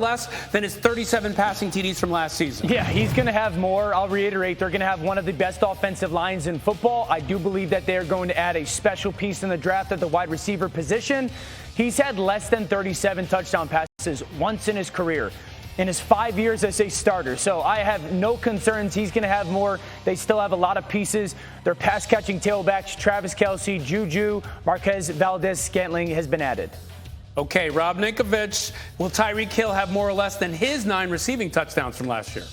less than his 37 passing TDs from last season? Yeah, he's going to have more. I'll reiterate, they're going to have one of the best offensive lines in football. I do believe that they're going to add a special piece in the draft at the wide receiver position. He's had less than 37 touchdown passes once in his career, in his 5 years as a starter. So I have no concerns. He's going to have more. They still have a lot of pieces. Their pass-catching tailbacks, Travis Kelce, Juju, Marquez Valdez-Scantling has been added. Okay, Rob Ninkovich, will Tyreek Hill have more or less than his 9 receiving touchdowns from last year?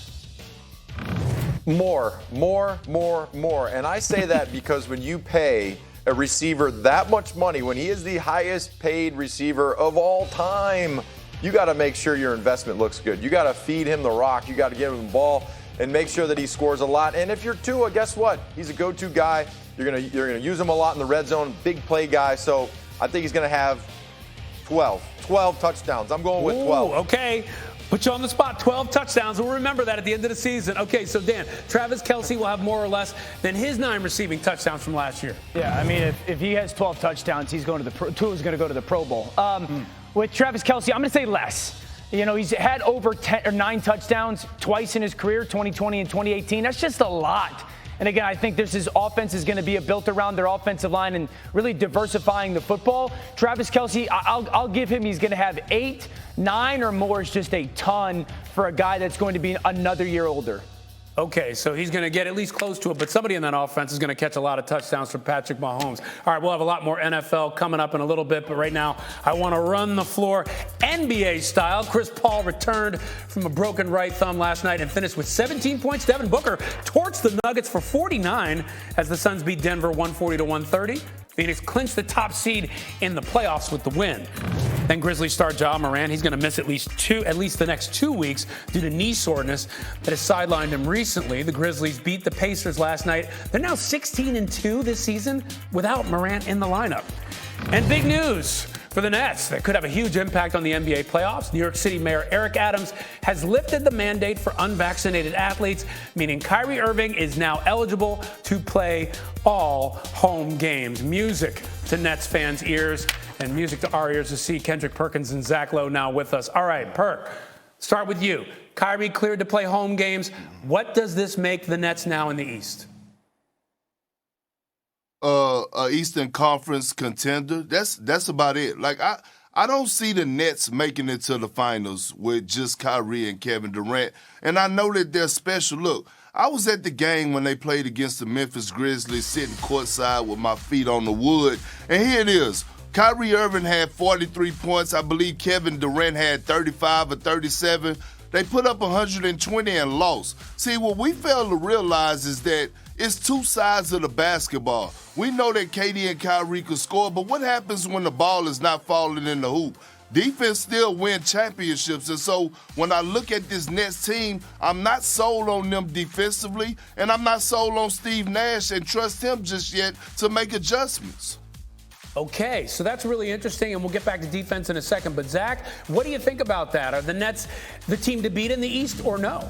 More. And I say that because when you pay a receiver that much money, when he is the highest paid receiver of all time, you got to make sure your investment looks good. You got to feed him the rock. You got to give him the ball and make sure that he scores a lot. And if you're Tua, guess what? He's a go-to guy. You're gonna use him a lot in the red zone, big play guy. So I think he's going to have 12 touchdowns. I'm going with 12. Okay. Put you on the spot. 12 touchdowns. We'll remember that at the end of the season. Okay, so Dan, Travis Kelce will have more or less than his 9 receiving touchdowns from last year. Yeah, I mean, if he has 12 touchdowns, Tua's going to go to the Pro Bowl. With Travis Kelce, I'm going to say less. You know, he's had over 10 or 9 touchdowns twice in his career, 2020 and 2018. That's just a lot. And again, I think his offense is going to be built around their offensive line and really diversifying the football. Travis Kelce, I'll give him, he's going to have 8, 9 or more is just a ton for a guy that's going to be another year older. Okay, so he's going to get at least close to it, but somebody in that offense is going to catch a lot of touchdowns from Patrick Mahomes. All right, we'll have a lot more NFL coming up in a little bit, but right now I want to run the floor NBA style. Chris Paul returned from a broken right thumb last night and finished with 17 points. Devin Booker torched the Nuggets for 49 as the Suns beat Denver 140-130. Phoenix clinched the top seed in the playoffs with the win. Then Grizzlies star Ja Morant, he's going to miss at least the next 2 weeks due to knee soreness that has sidelined him recently. The Grizzlies beat the Pacers last night. They're now 16-2 this season without Morant in the lineup. And big news for the Nets that could have a huge impact on the NBA playoffs. New York City Mayor Eric Adams has lifted the mandate for unvaccinated athletes, meaning Kyrie Irving is now eligible to play all home games. Music to Nets fans' ears and music to our ears to see Kendrick Perkins and Zach Lowe now with us. All right, Perk, start with you. Kyrie cleared to play home games. What does this make the Nets now in the East? Eastern Conference contender. That's about it. Like I don't see the Nets making it to the finals with just Kyrie and Kevin Durant. And I know that they're special. Look, I was at the game when they played against the Memphis Grizzlies, sitting courtside with my feet on the wood. And here it is. Kyrie Irving had 43 points. I believe Kevin Durant had 35 or 37. They put up 120 and lost. See, what we fail to realize is that it's two sides of the basketball. We know that KD and Kyrie can score, but what happens when the ball is not falling in the hoop? Defense still win championships. And so when I look at this Nets team, I'm not sold on them defensively, and I'm not sold on Steve Nash and trust him just yet to make adjustments. Okay, so that's really interesting, and we'll get back to defense in a second. But, Zach, what do you think about that? Are the Nets the team to beat in the East or no?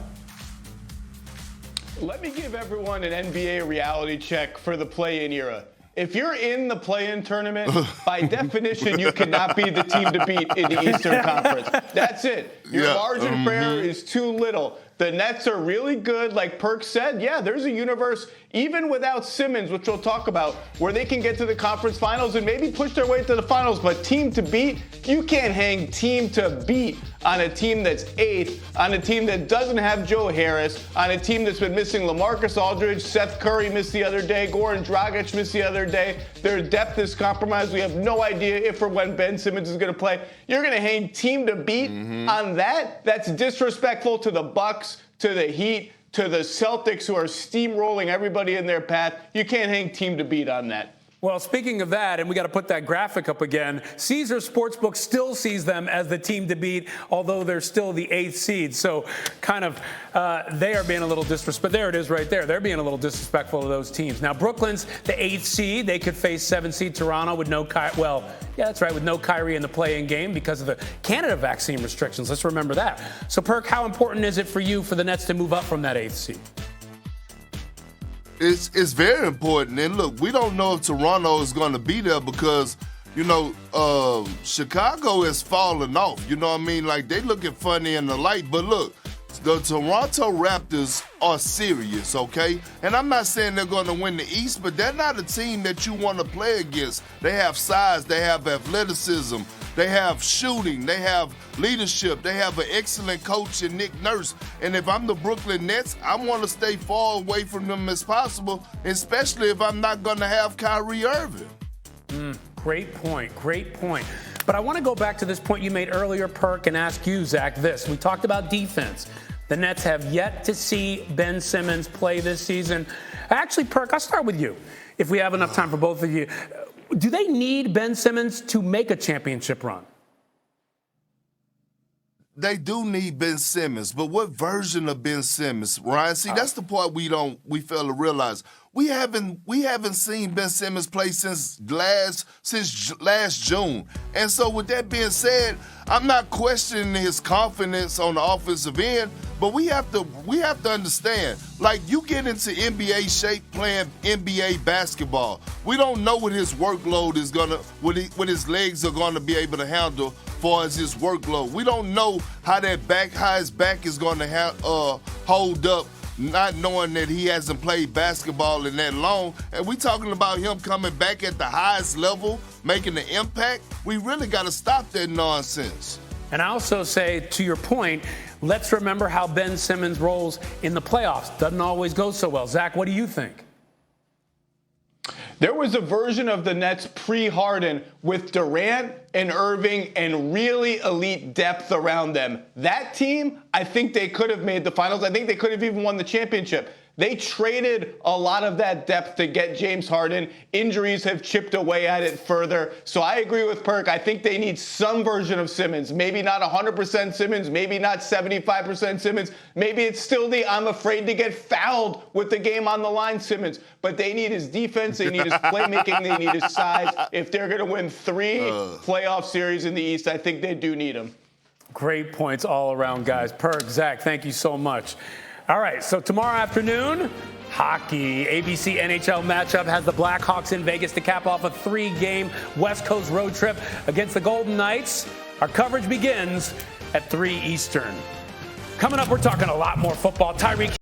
Let me give everyone an NBA reality check for the play-in era. If you're in the play-in tournament, by definition, you cannot be the team to beat in the Eastern Conference. That's it. Your margin for error is too little. The Nets are really good. Like Perk said, yeah, there's a universe, even without Simmons, which we'll talk about, where they can get to the conference finals and maybe push their way to the finals. But team to beat, you can't hang team to beat on a team that's 8th, on a team that doesn't have Joe Harris, on a team that's been missing LaMarcus Aldridge, Seth Curry missed the other day, Goran Dragic missed the other day. Their depth is compromised. We have no idea if or when Ben Simmons is going to play. You're going to hang team to beat on that? That's disrespectful to the Bucks, to the Heat, to the Celtics, who are steamrolling everybody in their path. You can't hang team to beat on that. Well, speaking of that, and we got to put that graphic up again, Caesars Sportsbook still sees them as the team to beat, although they're still the 8th seed. So kind of they are being a little disrespectful. There it is right there. They're being a little disrespectful to those teams. Now, Brooklyn's the 8th seed. They could face 7th seed Toronto with no with no Kyrie in the play-in game because of the Canada vaccine restrictions. Let's remember that. So, Perk, how important is it for you for the Nets to move up from that 8th seed? It's very important. And look, we don't know if Toronto is going to be there because Chicago has fallen off. You know what I mean? Like, they looking funny in the light. But look, the Toronto Raptors are serious, okay? And I'm not saying they're going to win the East, but they're not a team that you want to play against. They have size. They have athleticism. They have shooting. They have leadership. They have an excellent coach in Nick Nurse. And if I'm the Brooklyn Nets, I want to stay far away from them as possible, especially if I'm not going to have Kyrie Irving. Great point. Great point. But I want to go back to this point you made earlier, Perk, and ask you, Zach, this. We talked about defense. The Nets have yet to see Ben Simmons play this season. Actually, Perk, I'll start with you, if we have enough time for both of you. Do they need Ben Simmons to make a championship run? They do need Ben Simmons, but what version of Ben Simmons, Ryan? See, that's the part we fail to realize. We haven't seen Ben Simmons play since last June. And so with that being said, I'm not questioning his confidence on the offensive end, but we have to understand, like, you get into NBA shape playing NBA basketball. We don't know what his workload is what his legs are gonna be able to handle far as his workload. We don't know how his back is gonna hold up, not knowing that he hasn't played basketball in that long. And we talking about him coming back at the highest level, making an impact. We really got to stop that nonsense. And I also say, to your point, let's remember how Ben Simmons rolls in the playoffs. Doesn't always go so well. Zach, what do you think? There was a version of the Nets pre-Harden with Durant and Irving and really elite depth around them. That team, I think they could have made the finals. I think they could have even won the championship. They traded a lot of that depth to get James Harden. Injuries have chipped away at it further. So I agree with Perk. I think they need some version of Simmons. Maybe not 100% Simmons. Maybe not 75% Simmons. Maybe it's still the I'm afraid to get fouled with the game on the line Simmons. But they need his defense. They need his playmaking. They need his size. If they're going to win 3 playoff series in the East, I think they do need him. Great points all around, guys. Perk, Zach, thank you so much. All right, so tomorrow afternoon, hockey. ABC NHL matchup has the Blackhawks in Vegas to cap off a 3-game West Coast road trip against the Golden Knights. Our coverage begins at 3 Eastern. Coming up, we're talking a lot more football. Kyrie-KD